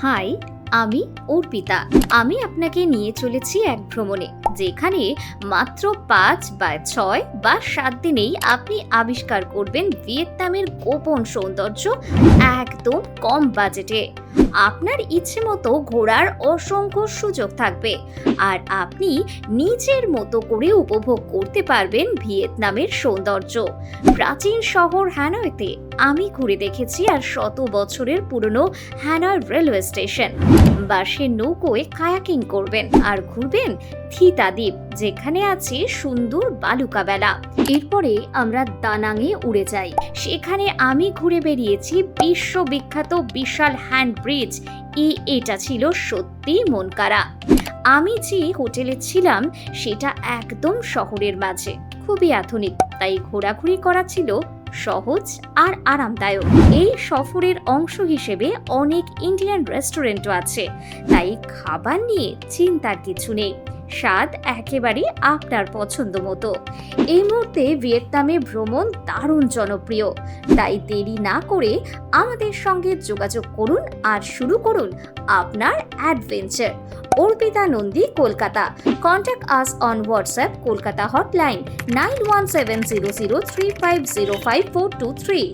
High, আমি অর্পিতা। আমি আপনাকে নিয়ে চলেছি এক ভ্রমণে, যেখানে মাত্র ৫ বা ৬ বা ৭ দিনেই আপনি আবিষ্কার করবেন ভিয়েতনামের গোপন সৌন্দর্য একদম কম বাজেটে। আপনার ইচ্ছে মতো ঘোরার অসংখ্য সুযোগ থাকবে, আর আপনি নিজের মতো করে উপভোগ করতে পারবেন ভিয়েতনামের সৌন্দর্য। প্রাচীন শহর হ্যানয়তে আমি ঘুরে দেখেছি, আর শত বছরের পুরনো হ্যানয় রেলওয়ে স্টেশন। বাঁশের নৌকোয় কায়াকিং করবেন আর ঘুরবেন থিতা দ্বীপ, যেখানে আছে সুন্দর বালুকা বেলা। এরপরে আমরা দানাঙে উড়ে যাই। সেখানে আমি ঘুরে বেরিয়েছি বিশ্ববিখ্যাত বিশাল হ্যান্ড ব্রিজ। এটা ছিল সত্যি মনকাড়া। আমি যে হোটেলে ছিলাম সেটা একদম শহরের মাঝে, খুবই আধুনিক, তাই ঘোরাঘুরি করা ছিল সহজ আর আরামদায়ক। এই সফরের অংশ হিসেবে অনেক ইন্ডিয়ান রেস্টুরেন্টও আছে, তাই খাবার নিয়ে চিন্তার কিছু নেই। স্বাদ একেবারে আপনার পছন্দ মতো। এই মুহূর্তে ভিয়েতনামে ভ্রমণ দারুণ জনপ্রিয়, তাই দেরি না করে আমাদের সঙ্গে যোগাযোগ করুন আর শুরু করুন আপনার adventure. Arpita Nandi, Kolkata. Contact us on WhatsApp Kolkata hotline 917003505423.